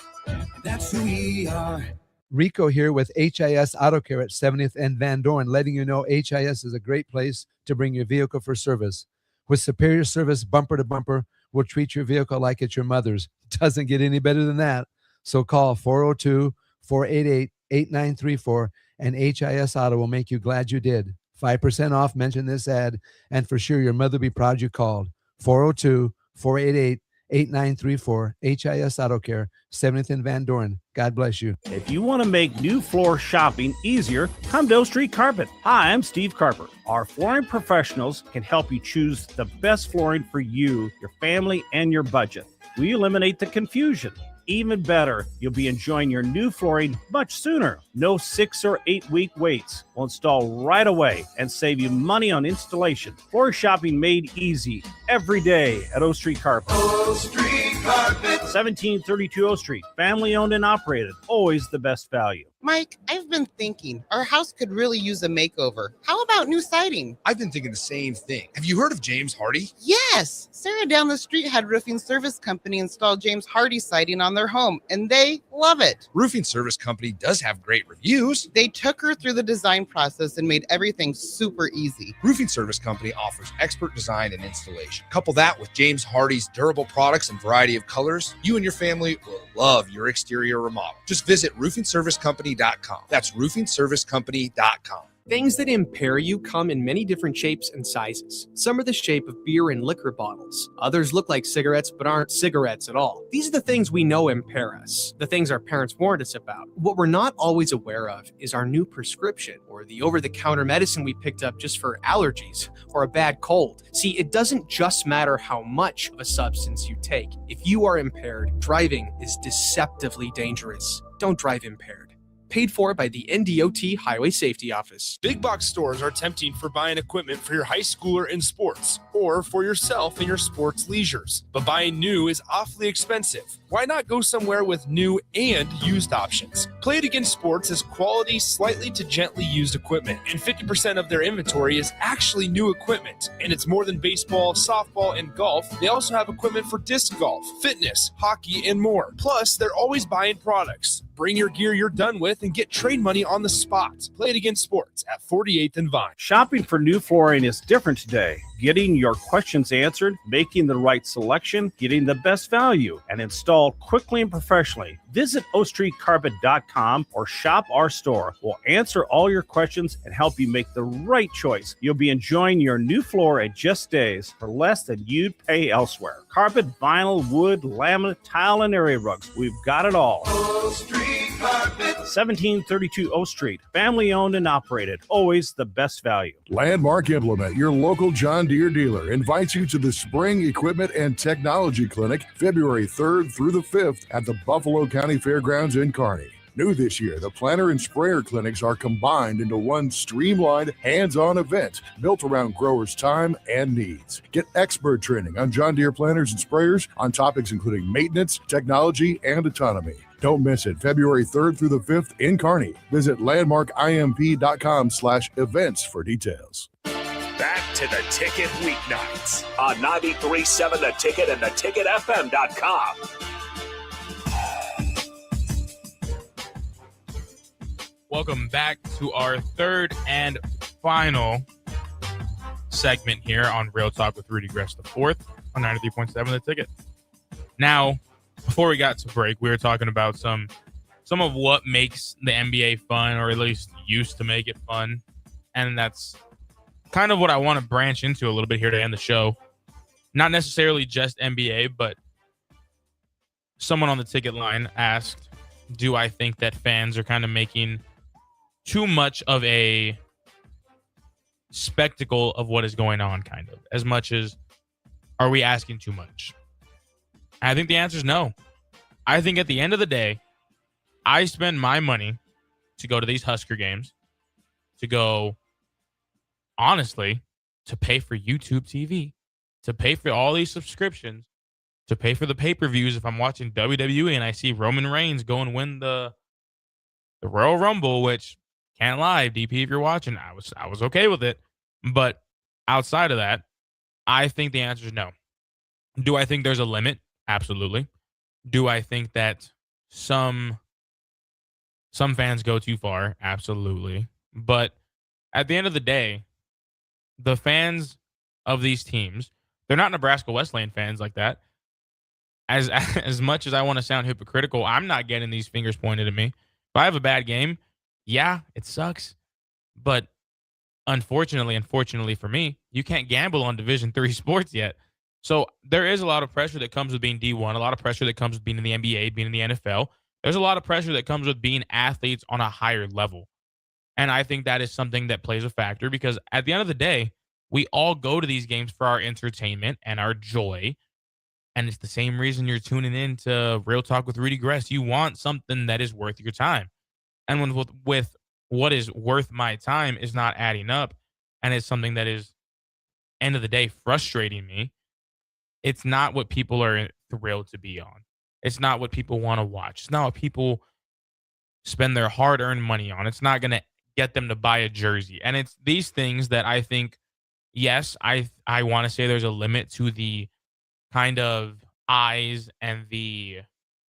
That's who we are. Rico here with HIS Auto Care at 70th and Van Dorn, letting you know HIS is a great place to bring your vehicle for service. With superior service bumper to bumper, we'll treat your vehicle like it's your mother's. Doesn't get any better than that. So call 402-488-8934 and HIS Auto will make you glad you did. 5% off, mention this ad, and for sure your mother will be proud you called. 402-488-8934, HIS Auto Care, 70th and Van Dorn. God bless you. If you want to make new floor shopping easier, come to O Street Carpet. Hi, I'm Steve Carper. Our flooring professionals can help you choose the best flooring for you, your family, and your budget. We eliminate the confusion. Even better, you'll be enjoying your new flooring much sooner. No 6 or 8 week waits. We'll install right away and save you money on installation. Floor shopping made easy every day at O Street Carpet. O Street Carpet. 1732 O Street. Family owned and operated. Always the best value. Mike, I've been thinking our house could really use a makeover. How about new siding? I've been thinking the same thing. Have you heard of James Hardy? Yes! Sarah down the street had Roofing Service Company install James Hardy siding on their home, and they love it. Roofing Service Company does have great reviews. They took her through the design process and made everything super easy. Roofing Service Company offers expert design and installation. Couple that with James Hardy's durable products and variety of colors, you and your family will love your exterior remodel. Just visit roofingservicecompany.com. That's roofingservicecompany.com. Things that impair you come in many different shapes and sizes. Some are the shape of beer and liquor bottles. Others look like cigarettes but aren't cigarettes at all. These are the things we know impair us, the things our parents warned us about. What we're not always aware of is our new prescription or the over-the-counter medicine we picked up just for allergies or a bad cold. See, it doesn't just matter how much of a substance you take. If you are impaired, driving is deceptively dangerous. Don't drive impaired. Paid for by the NDOT Highway Safety Office. Big box stores are tempting for buying equipment for your high schooler in sports or for yourself in your sports leisures. But buying new is awfully expensive. Why not go somewhere with new and used options? Play It Again Sports is quality, slightly to gently used equipment, and 50% of their inventory is actually new equipment. And it's more than baseball, softball, and golf. They also have equipment for disc golf, fitness, hockey, and more. Plus, they're always buying products. Bring your gear you're done with and get trade money on the spot. Play It Again Sports at 48th and Vine. Shopping for new flooring is different today. Getting your questions answered, making the right selection, getting the best value, and installed quickly and professionally. Visit ostreetcarpet.com or shop our store. We'll answer all your questions and help you make the right choice. You'll be enjoying your new floor in just days for less than you'd pay elsewhere. Carpet, vinyl, wood, laminate, tile, and area rugs. We've got it all. O Street Carpet. 1732 O Street. Family owned and operated. Always the best value. Landmark Implement, your local John Deere dealer, invites you to the Spring Equipment and Technology Clinic February 3rd through the 5th at the Buffalo County Fairgrounds in Kearney. New this year, the planter and sprayer clinics are combined into one streamlined, hands-on event built around growers' time and needs. Get expert training on John Deere planters and sprayers on topics including maintenance, technology, and autonomy. Don't miss it. February 3rd through the 5th in Kearney. Visit landmarkimp.com/events for details. Back to the Ticket weeknights on 93.7 The Ticket and theticketfm.com. Welcome back to our third and final segment here on Real Talk with Rudy Gres the fourth on 93.7 The Ticket. Now, before we got to break, we were talking about some of what makes the NBA fun, or at least used to make it fun. And that's kind of what I want to branch into a little bit here to end the show. Not necessarily just NBA, but someone on the ticket line asked, do I think that fans are kind of making too much of a spectacle of what is going on, kind of, as much as are we asking too much? I think the answer is no. I think at the end of the day, I spend my money to go to these Husker games, to go, honestly, to pay for YouTube TV, to pay for all these subscriptions, to pay for the pay-per-views if I'm watching WWE and I see Roman Reigns go and win the Royal Rumble, which, can't lie, DP, if you're watching, I was okay with it. But outside of that, I think the answer is no. Do I think there's a limit? Absolutely. Do I think that some Some fans go too far, absolutely. But at the end of the day, the fans of these teams, they're not Nebraska Wesleyan fans like that. As much as I want to sound hypocritical, I'm not getting these fingers pointed at me. If I have a bad game, yeah, it sucks. But unfortunately for me, you can't gamble on Division III sports yet. So there is a lot of pressure that comes with being D1, a lot of pressure that comes with being in the NBA, being in the NFL. There's a lot of pressure that comes with being athletes on a higher level. And I think that is something that plays a factor because at the end of the day, we all go to these games for our entertainment and our joy. And it's the same reason you're tuning in to Real Talk with Rudy Gres. You want something that is worth your time. And with what is worth my time is not adding up, and it's something that is, end of the day, frustrating me, it's not what people are thrilled to be on. It's not what people want to watch. It's not what people spend their hard-earned money on. It's not going to get them to buy a jersey. And it's these things that I think, yes, I want to say there's a limit to the kind of eyes and the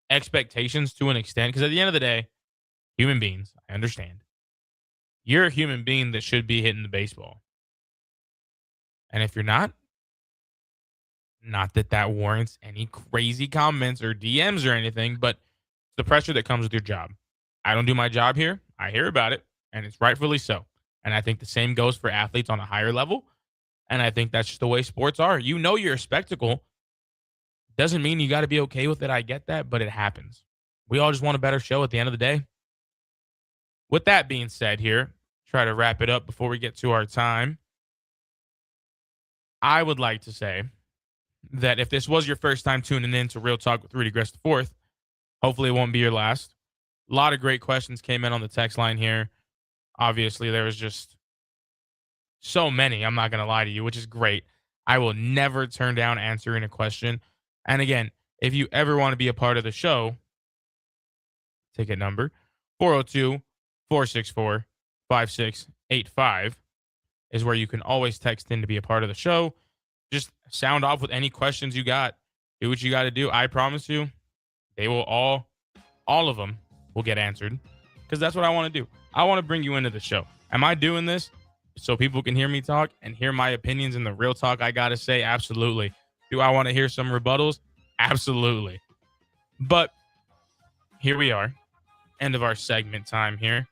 expectations to an extent. Because at the end of the day, human beings, I understand. You're a human being that should be hitting the baseball. And if you're not that warrants any crazy comments or DMs or anything, but the pressure that comes with your job. I don't do my job here. I hear about it, and it's rightfully so. And I think the same goes for athletes on a higher level. And I think that's just the way sports are. You know you're a spectacle. Doesn't mean you got to be okay with it. I get that, but it happens. We all just want a better show at the end of the day. With that being said here, try to wrap it up before we get to our time. I would like to say that if this was your first time tuning in to Real Talk with Rudy Gres IV, hopefully it won't be your last. A lot of great questions came in on the text line here. Obviously, there was just so many, I'm not going to lie to you, which is great. I will never turn down answering a question. And again, if you ever want to be a part of the show, ticket number 402-464-5685 is where you can always text in to be a part of the show. Just sound off with any questions you got. Do what you got to do. I promise you, they will all of them will get answered because that's what I want to do. I want to bring you into the show. Am I doing this so people can hear me talk and hear my opinions and the real talk I got to say? Absolutely. Do I want to hear some rebuttals? Absolutely. But here we are. End of our segment time here.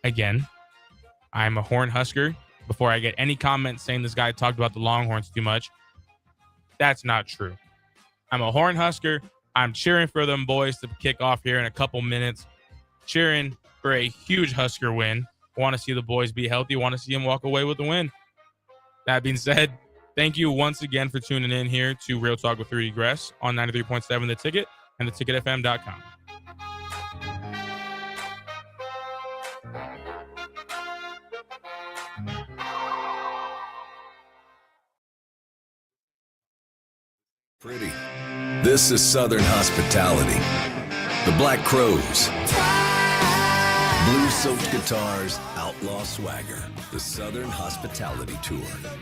Again, I'm a Horn Husker. Before I get any comments saying this guy talked about the Longhorns too much, that's not true. I'm a Horn Husker. I'm cheering for them boys to kick off here in a couple minutes. Cheering for a huge Husker win. Want to see the boys be healthy. Want to see them walk away with the win. That being said, thank you once again for tuning in here to Real Talk with Rudy Gres on 93.7 The Ticket and theticketfm.com. Pretty. This is Southern hospitality. The Black Crows. Blue soaked guitars, outlaw swagger. The Southern Hospitality Tour.